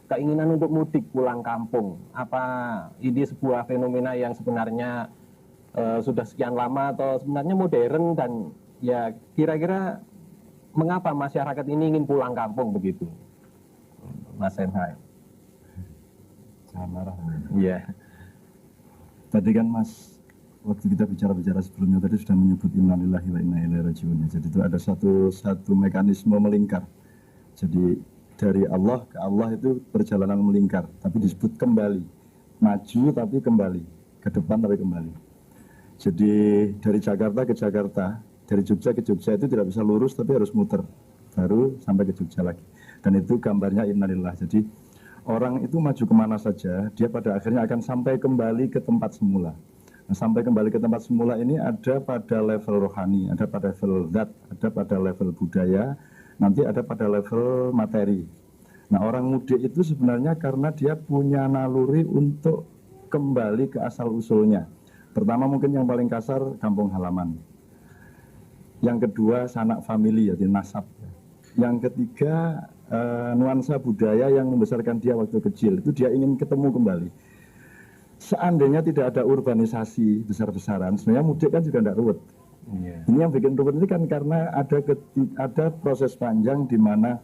keinginan untuk mudik pulang kampung. Apa ini sebuah fenomena yang sebenarnya sudah sekian lama atau sebenarnya modern, dan ya kira-kira mengapa masyarakat ini ingin pulang kampung begitu, Mas Senhai? Jangan marah. Iya. Tadi kan Mas, waktu kita bicara-bicara sebelumnya tadi sudah menyebut innalillahi wa inna ilaihi raji'un. Jadi itu ada satu mekanisme melingkar. Jadi dari Allah ke Allah itu perjalanan melingkar, tapi disebut kembali. Maju tapi kembali, ke depan tapi kembali. Jadi dari Jakarta ke Jakarta, dari Jogja ke Jogja itu tidak bisa lurus tapi harus muter, baru sampai ke Jogja lagi. Dan itu gambarnya innalillah. Jadi orang itu maju kemana saja, dia pada akhirnya akan sampai kembali ke tempat semula. Nah, sampai kembali ke tempat semula ini ada pada level rohani, ada pada level zat, ada pada level budaya, nanti ada pada level materi. Nah, orang mudik itu sebenarnya karena dia punya naluri untuk kembali ke asal-usulnya. Pertama mungkin yang paling kasar, kampung halaman. Yang kedua, sanak famili, yaitu nasab. Yang ketiga, nuansa budaya yang membesarkan dia waktu kecil. Itu dia ingin ketemu kembali. Seandainya tidak ada urbanisasi besar-besaran, sebenarnya mudik kan juga tidak ruwet. Ini yang bikin ruwet ini kan karena ada proses panjang di mana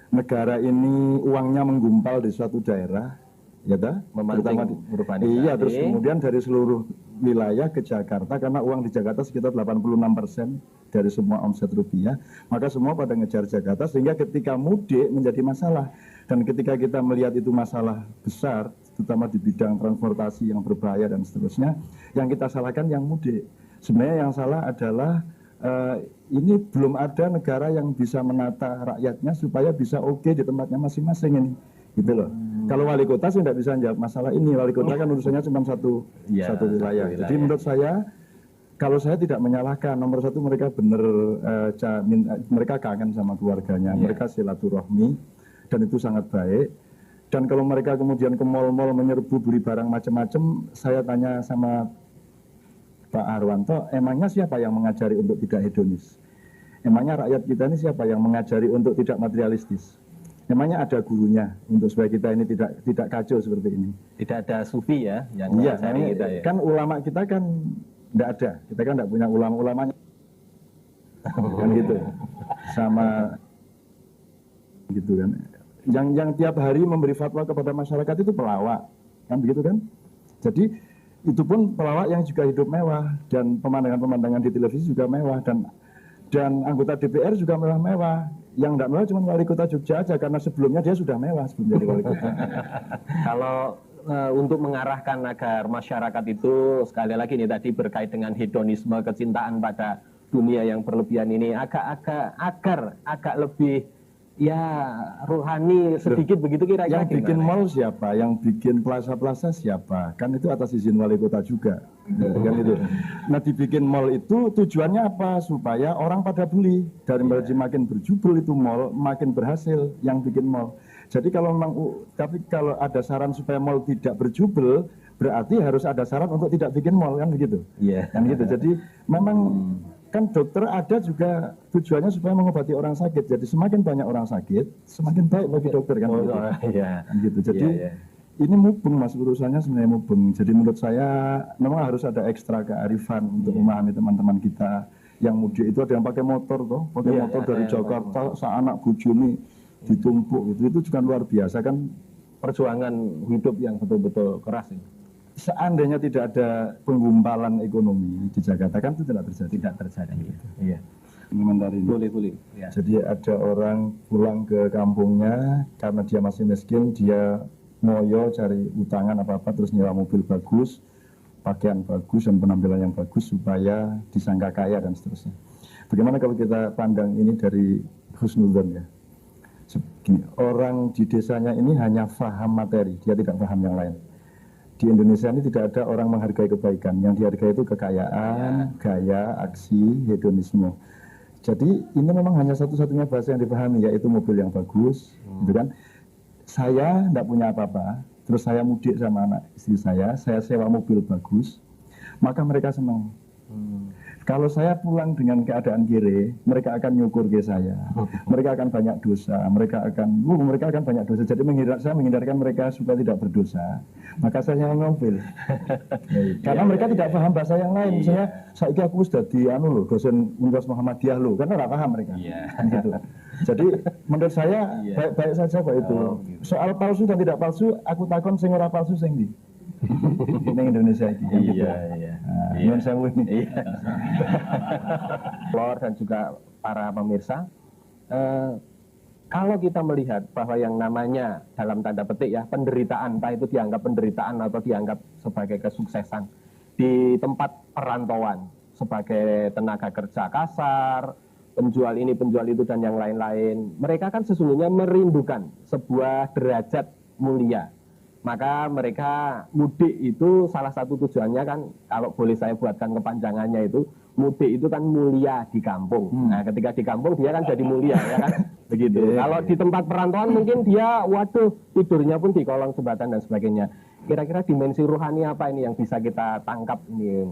negara ini uangnya menggumpal di suatu daerah, ya dah, terutama di urbanisasi. Iya, terus kemudian dari seluruh wilayah ke Jakarta, karena uang di Jakarta sekitar 86% dari semua omset rupiah, maka semua pada ngejar Jakarta, sehingga ketika mudik menjadi masalah. Dan ketika kita melihat itu masalah besar, terutama di bidang transportasi yang berbahaya dan seterusnya, yang kita salahkan yang mudik. Sebenarnya yang salah adalah ini belum ada negara yang bisa menata rakyatnya supaya bisa oke di tempatnya masing-masing ini, gitu loh. Kalau wali kota sih tidak bisa jawab masalah ini. Wali kota kan urusannya cuma satu wilayah. Jadi menurut saya, kalau saya tidak menyalahkan, nomor satu mereka benar, mereka kangen sama keluarganya, mereka silaturahmi, dan itu sangat baik. Dan kalau mereka kemudian ke mal-mal menyerbu beli barang macam-macam, saya tanya sama Pak Harwanto, emangnya siapa yang mengajari untuk tidak hedonis? Emangnya rakyat kita ini siapa yang mengajari untuk tidak materialistis? Emangnya ada gurunya untuk supaya kita ini tidak kacau seperti ini? Tidak ada sufi ya yang mengajari kita ya? Kan ulama kita kan tidak ada, kita kan tidak punya ulama-ulamanya. Kan gitu. Sama gitu kan. Yang tiap hari memberi fatwa kepada masyarakat itu pelawak, kan begitu kan? Jadi itu pun pelawak yang juga hidup mewah, dan pemandangan-pemandangan di televisi juga mewah, dan anggota DPR juga mewah-mewah. Yang tidak mewah cuma wali kota Jogja aja, karena sebelumnya dia sudah mewah sebelum jadi wali kota. Kalau untuk mengarahkan agar masyarakat itu, sekali lagi nih tadi berkait dengan hedonisme, kecintaan pada dunia yang berlebihan ini, agak lebih ya rohani sedikit. begitu kira-kira. Yang bikin mall siapa? Yang bikin plaza-plaza siapa? Kan itu atas izin wali kota juga. Kan itu. Nah, dibikin mall itu tujuannya apa? Supaya orang pada beli. Dari makin berjubel itu mall, makin berhasil yang bikin mall. Jadi kalau memang, tapi kalau ada saran supaya mall tidak berjubel, berarti harus ada saran untuk tidak bikin mall, kan begitu? Iya. Kan gitu. Jadi memang kan dokter ada juga tujuannya supaya mengobati orang sakit. Jadi semakin banyak orang sakit, semakin baik bagi dokter, kan gitu. Kan gitu. Jadi ini mubeng, Mas, urusannya sebenarnya mubeng. Jadi menurut saya memang harus ada ekstra kearifan untuk memahami teman-teman kita yang mudik. Itu ada yang pakai motor toh, pakai motor dari Jakarta, seanak bujuni ditumpuk itu juga luar biasa kan, perjuangan hidup yang betul-betul keras ini. Seandainya tidak ada penggumpalan ekonomi di Jakarta kan itu tidak terjadi. Iya. Komentar ini. Boleh. Ya. Jadi ada orang pulang ke kampungnya karena dia masih miskin, dia ngoyo cari utangan apa-apa, terus nyewa mobil bagus, pakaian bagus dan penampilan yang bagus supaya disangka kaya dan seterusnya. Bagaimana kalau kita pandang ini dari husnudzon ya? Orang di desanya ini hanya paham materi, dia tidak paham yang lain. Di Indonesia ini tidak ada orang menghargai kebaikan. Yang dihargai itu kekayaan, gaya, aksi, hedonisme. Jadi ini memang hanya satu-satunya bahasa yang dipahami, yaitu mobil yang bagus, gitu kan. Saya tidak punya apa-apa, terus saya mudik sama anak istri saya sewa mobil bagus, maka mereka senang. Kalau saya pulang dengan keadaan kere, mereka akan nyukur ke saya. Mereka akan banyak dosa, mereka akan banyak dosa. Jadi saya menghindarkan mereka supaya tidak berdosa. Maka saya mobil. Karena mereka tidak paham bahasa yang lain. Misalnya, saya aku sudah di dosen Universitas Muhammadiyah karena tidak paham mereka. Gitu. Jadi menurut saya baik-baik saja Pak itu. Soal palsu dan tidak palsu, aku takon sing ora palsu sing ndi. Ini Indonesia ini. Iya. Sewu ini. Lor dan juga para pemirsa, kalau kita melihat bahwa yang namanya dalam tanda petik ya penderitaan, entah itu dianggap penderitaan atau dianggap sebagai kesuksesan di tempat perantauan sebagai tenaga kerja kasar, penjual ini, penjual itu dan yang lain-lain, mereka kan sesungguhnya merindukan sebuah derajat mulia. Maka mereka mudik itu salah satu tujuannya kan, kalau boleh saya buatkan kepanjangannya itu, mudik itu kan mulia di kampung. Nah, ketika di kampung dia kan jadi mulia, ya kan? Begitu. Kalau di tempat perantauan mungkin dia, waduh, tidurnya pun di kolong jembatan dan sebagainya. Kira-kira dimensi rohani apa ini yang bisa kita tangkap ini,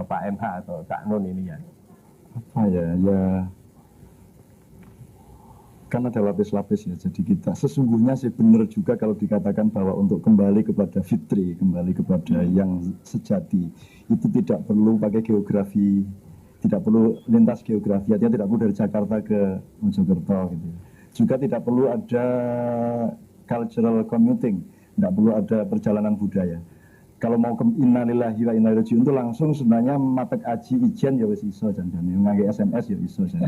Pak MH atau Cak Nun ini ya? Apa ya? Kan ada lapis-lapis ya, jadi kita sesungguhnya sih benar juga kalau dikatakan bahwa untuk kembali kepada fitri, kembali kepada yang sejati, itu tidak perlu pakai geografi, tidak perlu lintas geografi, artinya tidak perlu dari Jakarta ke Mojokerto gitu. Juga tidak perlu ada cultural commuting, tidak perlu ada perjalanan budaya. Kalau mau ke innalillahi wa inna ilaihi raji'un itu langsung sebenarnya matek aji ijen ya wis iso jane ngangge SMS ya iso jane.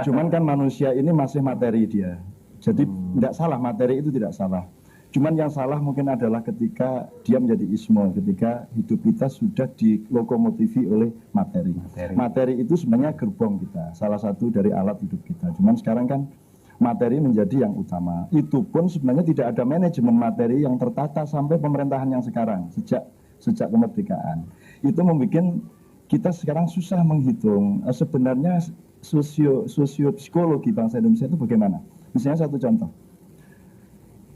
Cuman kan manusia ini masih materi dia. Jadi tidak salah, materi itu tidak salah. Cuman yang salah mungkin adalah ketika dia menjadi ismo, ketika hidup kita sudah dilokomotifi oleh materi. Materi itu sebenarnya gerbong kita, salah satu dari alat hidup kita. Cuman sekarang kan materi menjadi yang utama. Itu pun sebenarnya tidak ada manajemen materi yang tertata sampai pemerintahan yang sekarang, sejak kemerdekaan. Itu membuat kita sekarang susah menghitung sebenarnya sosiopsikologi bangsa Indonesia itu bagaimana. Misalnya satu contoh.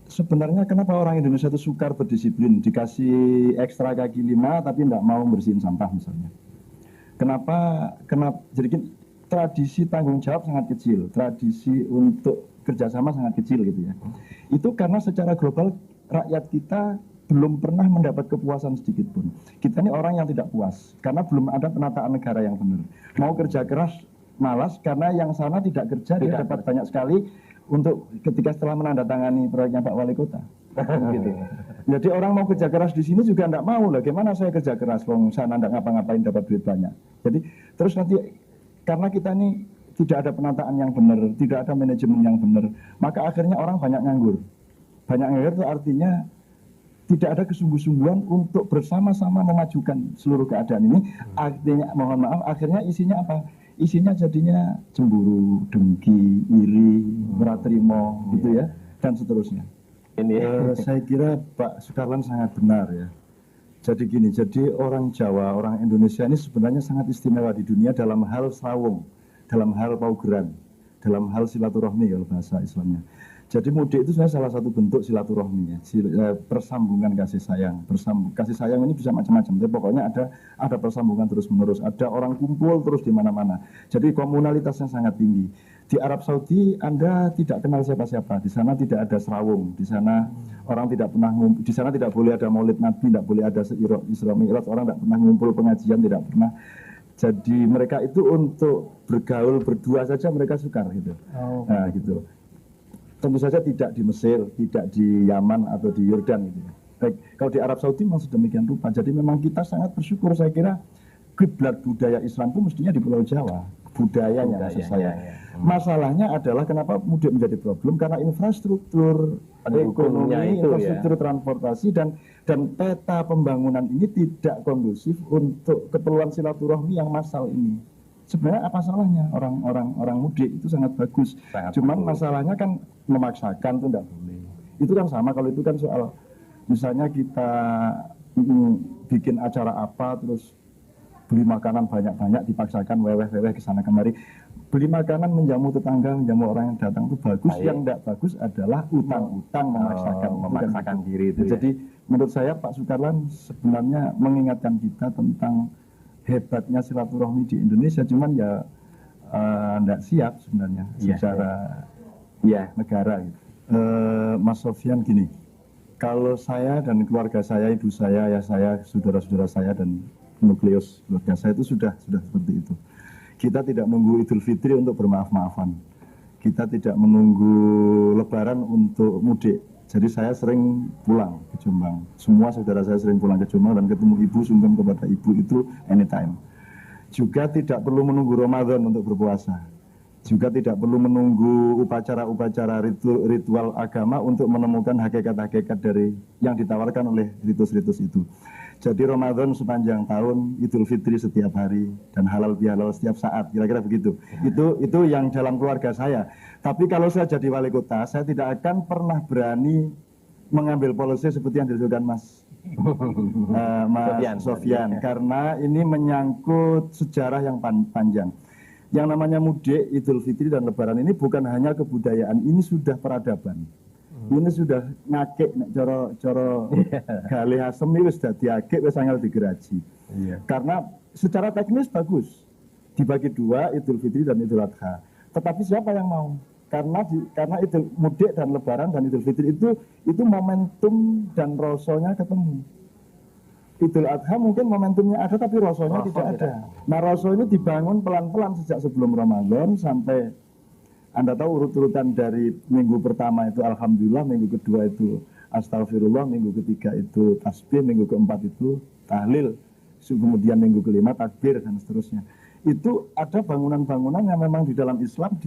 Sebenarnya kenapa orang Indonesia itu sukar berdisiplin, dikasih ekstra kaki 5 tapi tidak mau bersihin sampah misalnya. Kenapa jadi tradisi tanggung jawab sangat kecil, tradisi untuk kerjasama sangat kecil gitu ya. Itu karena secara global rakyat kita belum pernah mendapat kepuasan sedikit pun. Kita ini orang yang tidak puas karena belum ada penataan negara yang benar. Mau kerja keras malas karena yang sana tidak kerja dia dapat banyak sekali untuk ketika setelah menandatangani proyeknya Pak Wali Kota. Gitu. Jadi orang mau kerja keras di sini juga tidak mau lah. Gimana saya kerja keras, wong sana tidak ngapa-ngapain dapat duit banyak. Jadi terus nanti karena kita ini tidak ada penataan yang benar, tidak ada manajemen yang benar, maka akhirnya orang banyak nganggur. Banyak nganggur itu artinya tidak ada kesungguh-sungguhan untuk bersama-sama memajukan seluruh keadaan ini. Artinya, mohon maaf, akhirnya isinya apa? Isinya jadinya cemburu, dengki, iri, meratrimo, gitu ya, dan seterusnya. Saya kira Pak Sukarlan sangat benar ya. Jadi gini, jadi orang Jawa, orang Indonesia ini sebenarnya sangat istimewa di dunia dalam hal srawung, dalam hal paugeran, dalam hal silaturahmi kalau bahasa Islamnya. Jadi mudik itu sebenarnya salah satu bentuk silaturahmi, persambungan kasih sayang. Kasih sayang ini bisa macam-macam, tapi pokoknya ada persambungan terus-menerus, ada orang kumpul terus di mana-mana. Jadi komunalitasnya sangat tinggi. Di Arab Saudi Anda tidak kenal siapa-siapa, di sana tidak ada serawung, di sana orang tidak pernah di sana tidak boleh ada maulid Nabi, tidak boleh ada Isra Mi'raj, orang tidak pernah ngumpul pengajian, tidak pernah. Jadi mereka itu untuk bergaul berdua saja mereka sukar gitu. Nah gitu. Tentu saja tidak di Mesir, tidak di Yaman atau di Yordan gitu. Baik, kalau di Arab Saudi memang sedemikian rupa. Jadi memang kita sangat bersyukur, saya kira kiblat budaya Islam itu mestinya di Pulau Jawa, budayanya maksud saya. Masalahnya adalah kenapa mudik menjadi problem, karena infrastruktur ekonomi, infrastruktur transportasi dan peta pembangunan ini tidak kondusif untuk keperluan silaturahmi yang massal ini. Sebenarnya apa salahnya orang mudik itu sangat bagus. Cuman masalahnya kan memaksakan itu tidak boleh. Itu kan sama kalau itu kan soal misalnya kita bikin acara apa terus beli makanan banyak-banyak dipaksakan weweh-weweh ke sana kemari. Beli makanan menjamu tetangga, menjamu orang yang datang itu bagus. Yang tidak bagus adalah utang-utang memaksakan diri itu. Jadi menurut saya Pak Sukarlan sebenarnya mengingatkan kita tentang hebatnya silaturahmi di Indonesia, cuman ya enggak siap sebenarnya secara negara gitu. Mas Sofyan gini, kalau saya dan keluarga saya, ibu saya, ayah saya, saudara-saudara saya dan nukleus keluarga saya itu sudah seperti itu. Kita tidak menunggu Idul Fitri untuk bermaaf-maafan. Kita tidak menunggu Lebaran untuk mudik. Jadi saya sering pulang ke Jombang. Semua saudara saya sering pulang ke Jombang dan ketemu ibu, sungkem kepada ibu itu anytime. Juga tidak perlu menunggu Ramadan untuk berpuasa. Juga tidak perlu menunggu upacara-upacara ritual agama untuk menemukan hakikat-hakikat dari yang ditawarkan oleh ritus-ritus itu. Jadi Ramadan sepanjang tahun, Idul Fitri setiap hari, dan halal bihalal setiap saat, kira-kira begitu. Itu yang dalam keluarga saya. Tapi kalau saya jadi wali kota, saya tidak akan pernah berani mengambil polisi seperti yang dilakukan Mas Sofyan, karena ini menyangkut sejarah yang panjang. Yang namanya mudik, Idul Fitri dan Lebaran ini bukan hanya kebudayaan, ini sudah peradaban. Ini sudah ngakek nek coro galih asem ini sudah diakek wis angel digeraji. Karena secara teknis bagus. Dibagi dua, Idul Fitri dan Idul Adha. Tetapi siapa yang mau? Karena Idul Mudik dan Lebaran dan Idul Fitri itu momentum dan rasonya ketemu. Idul Adha mungkin momentumnya ada tapi rasonya tidak ada. Nah, raso ini dibangun pelan-pelan sejak sebelum Ramadan sampai Anda tahu urut-urutan dari minggu pertama itu Alhamdulillah, minggu kedua itu Astagfirullah, minggu ketiga itu Tasbih, minggu keempat itu Tahlil, kemudian minggu kelima Takbir dan seterusnya. Itu ada bangunan-bangunan yang memang di dalam Islam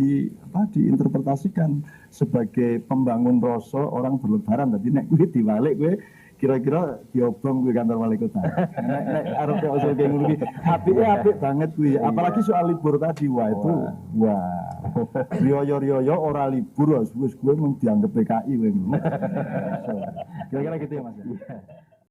diinterpretasikan sebagai pembangun rasa orang berlebaran. Jadi nek gue diwalik gue kira-kira diobong gue kantor wali kota. Nek arep usul kayak ngono iki apik banget gue. Apalagi soal libur tadi, riyo-riyo ora libur wis gue mung dianggap PKI gue. Kira-kira gitu ya Mas.